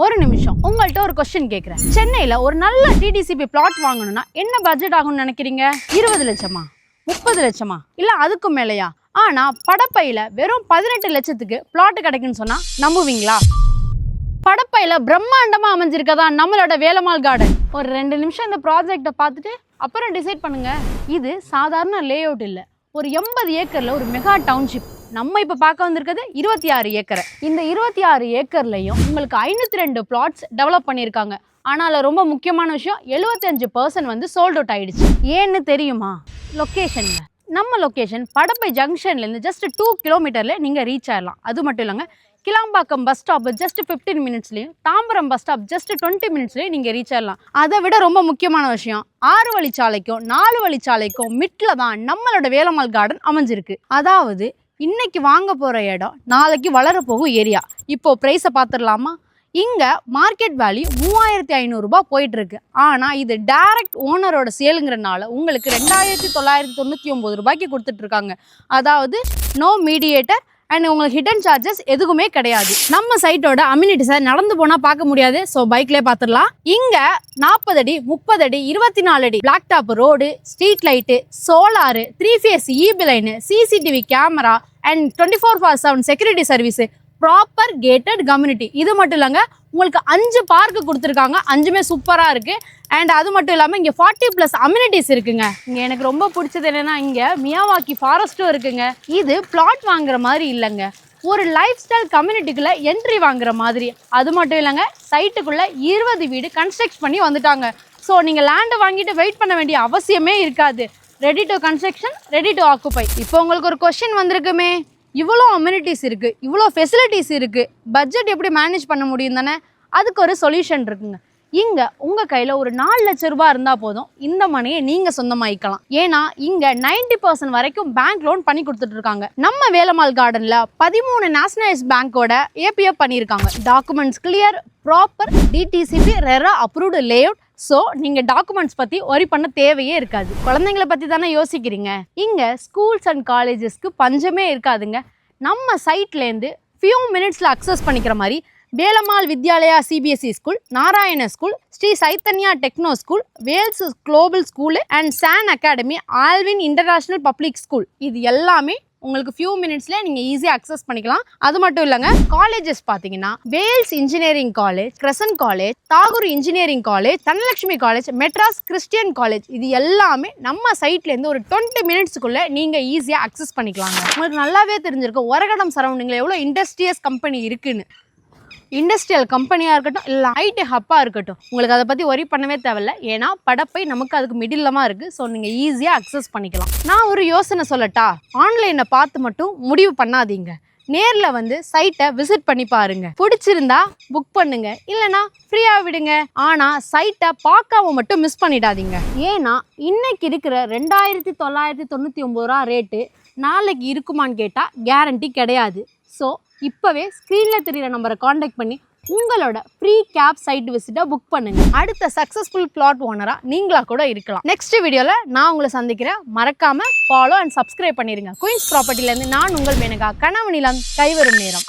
ஒரு நிமிஷம் உங்கள்கிட்ட ஒரு கொஸ்டின் கேட்குறேன். சென்னையில் ஒரு நல்ல டிடிசிபி பிளாட் வாங்கணும்னா என்ன பட்ஜெட் ஆகும்னு நினைக்கிறீங்க? 20 லட்சமா, 30 லட்சமா, இல்லை அதுக்கும் மேலேயா? ஆனால் படப்பையில் வெறும் 18 லட்சத்துக்கு பிளாட் கிடைக்குன்னு சொன்னால் நம்புவீங்களா? படப்பையில் பிரம்மாண்டமாக அமைஞ்சிருக்கதா நம்மளோட வேலம்மாள் கார்டன். ஒரு 2 நிமிஷம் இந்த ப்ராஜெக்டை பார்த்துட்டு அப்புறம் டிசைட் பண்ணுங்க. இது சாதாரண லே அவுட் இல்லை, ஒரு 80 ஏக்கரில் ஒரு மெகா டவுன்ஷிப். நம்ம இப்போ பார்க்க வந்திருக்கிறது 26 ஏக்கர். இந்த 26 ஏக்கர்லையும் உங்களுக்கு 502 பிளாட்ஸ் டெவலப் பண்ணியிருக்காங்க. ஆனால் ரொம்ப முக்கியமான விஷயம், 75% வந்து சோல்ட் அவுட் ஆயிடுச்சு. ஏன்னு தெரியுமா? லொக்கேஷனுங்க. நம்ம லொக்கேஷன் படப்பை ஜங்ஷன்லேருந்து ஜஸ்ட் 2 கிலோமீட்டரில் நீங்கள் ரீச் ஆகலாம். அது மட்டும் இல்லைங்க, கிளாம்பாக்கம் பஸ் ஸ்டாப் ஜஸ்ட் 15 மினிட்ஸ்லையும், தாம்பரம் பஸ் ஸ்டாப் ஜஸ்ட் 20 மினிட்ஸ்லையும் நீங்கள் ரீச் ஆகலாம். அதை விட ரொம்ப முக்கியமான விஷயம், 6 வழிச்சாலைக்கும் 4 வழிச்சாலைக்கும் மிட்ல தான் நம்மளோட வேலம்மாள் கார்டன் அமைஞ்சிருக்கு. அதாவது இன்னைக்கு வாங்க போகிற இடம் நாளைக்கு வளரப்போகும் ஏரியா. இப்போ ப்ரைஸை பார்த்துடலாமா? இங்கே மார்க்கெட் வேல்யூ 3500 ரூபாய் போயிட்டுருக்கு. ஆனால் இது டைரக்ட் ஓனரோட சேலுங்கிறனால உங்களுக்கு 2999 ரூபாய்க்கு கொடுத்துட்ருக்காங்க. அதாவது நோ மீடியேட்டர் அண்ட் உங்களுக்கு ஹிடன் சார்ஜஸ் எதுவுமே கிடையாது. நம்ம சைட்டோட அம்யூனிட்டிஸை நடந்து போனால் பார்க்க முடியாது, ஸோ பைக்லேயே பார்த்துடலாம். இங்கே 40 அடி, 30 அடி, 24 அடி black top road, street light, solar, 3 phase EB line, CCTV camera and 24/7 security service, proper gated community. இது மட்டும் இல்லைங்க, உங்களுக்கு 5 பார்க்கு கொடுத்துருக்காங்க. 5மே சூப்பராக இருக்குது. அண்ட் அது மட்டும் இல்லாமல் இங்கே 40+ அம்யூனிட்டிஸ் இருக்குங்க. இங்கே எனக்கு ரொம்ப பிடிச்சது என்னென்னா, இங்கே மியாவாக்கி ஃபாரஸ்ட்டும் இருக்குங்க. இது பிளாட் வாங்குற மாதிரி இல்லைங்க, ஒரு லைஃப் ஸ்டைல் கம்யூனிட்டிக்குள்ளே என்ட்ரி வாங்குற மாதிரி. அது மட்டும் இல்லைங்க, சைட்டுக்குள்ளே 20 வீடு கன்ஸ்ட்ரக்ட் பண்ணி வந்துட்டாங்க. ஸோ நீங்கள் லேண்டை வாங்கிட்டு வெயிட் பண்ண வேண்டிய அவசியமே இருக்காது. Ready to construction, ready to occupy. இப்போ உங்களுக்கு ஒரு கொஸ்டின் வந்திருக்குமே, இவ்வளோ அம்யூனிட்டிஸ் இருக்குது, இவ்வளோ ஃபெசிலிட்டிஸ் இருக்குது, பட்ஜெட் எப்படி மேனேஜ் பண்ண முடியும் தானே? அதுக்கு ஒரு சொல்யூஷன் இருக்குங்க. இங்கே உங்கள் கையில் ஒரு 4 லட்ச ரூபாய் இருந்தால் போதும், இந்த மணியை நீங்கள் சொந்தமாக்கிக்கலாம். ஏன்னா இங்கே 90% வரைக்கும் பேங்க் லோன் பண்ணி கொடுத்துட்ருக்காங்க. நம்ம வேலம்மாள் கார்டனில் 13 நேஷனலைஸ் பேங்க்கோட ஏபிஎஃப் பண்ணியிருக்காங்க. Documents clear, proper DTCP RERA approved layout. So நீங்கள் டாக்குமெண்ட்ஸ் பற்றி ஒரி பண்ண தேவையே இருக்காது. குழந்தைங்களை பற்றி தானே யோசிக்கிறீங்க? இங்கே ஸ்கூல்ஸ் அண்ட் காலேஜஸ்க்கு பஞ்சமே இருக்காதுங்க. நம்ம சைட்லேருந்து ஃபியூ மினிட்ஸில் அக்சஸ் பண்ணிக்கிற மாதிரி Velammal Vidyalaya CBSE school, Narayana school, Sri Chaitanya techno school, Vels global school and San academy, Alwin international public school, இது எல்லாமே உங்களுக்கு ஃபியூ மினிட்ஸில் நீங்கள் ஈஸியாக அக்சஸ் பண்ணிக்கலாம். அது மட்டும் இல்லைங்க, காலேஜஸ் பார்த்தீங்கன்னா Vels engineering college, Crescent college, Tagore engineering college, Dhanalakshmi college, Madras Christian college, இது எல்லாமே நம்ம சைட்லேருந்து ஒரு 20 மினிட்ஸுக்குள்ளே நீங்கள் ஈஸியாக அக்சஸ் பண்ணிக்கலாங்க. உங்களுக்கு நல்லாவே தெரிஞ்சிருக்கும் ஒரகடம் சரௌண்டிங்கில் எவ்வளோ இண்டஸ்ட்ரியஸ் கம்பெனி இருக்குன்னு. இண்டஸ்ட்ரியல் கம்பெனியாக இருக்கட்டும், இல்லை ஐடி ஹப்பாக இருக்கட்டும், உங்களுக்கு அதை பற்றி ஒரி பண்ணவே தேவையில்லை. ஏன்னா படப்பை நமக்கு அதுக்கு மிடில்லமாக இருக்குது. ஸோ நீங்கள் ஈஸியாக அக்சஸ் பண்ணிக்கலாம். நான் ஒரு யோசனை சொல்லட்டா? ஆன்லைனை பார்த்து மட்டும் முடிவு பண்ணாதீங்க. நேரில் வந்து சைட்டை விசிட் பண்ணி பாருங்க. பிடிச்சிருந்தா புக் பண்ணுங்க, இல்லைனா ஃப்ரீயாக விடுங்க. ஆனால் சைட்டை பார்க்காம மட்டும் மிஸ் பண்ணிடாதீங்க. ஏன்னா இன்னைக்கு இருக்கிற 2999 ரூபா ரேட்டு நாளைக்கு இருக்குமான்னு கேட்டால் கேரண்டி கிடையாது. ஸோ இப்போவே ஸ்க்ரீனில் தெரிகிற நம்பரை காண்டாக்ட் பண்ணி உங்களோட ஃப்ரீ கேப் சைட் விசிட்டை புக் பண்ணுங்க. அடுத்த சக்ஸஸ்ஃபுல் பிளாட் ஓனராக நீங்களா கூட இருக்கலாம். நெக்ஸ்ட் வீடியோவில் நான் உங்களை சந்திக்கிறேன். மறக்காமல் ஃபாலோ அண்ட் சப்ஸ்கிரைப் பண்ணிடுங்க. குயின்ஸ் ப்ராப்பர்ட்டிலேருந்து நான் உங்கள் மேனகா. கனவு நிலம் கைவரும் நேரம்.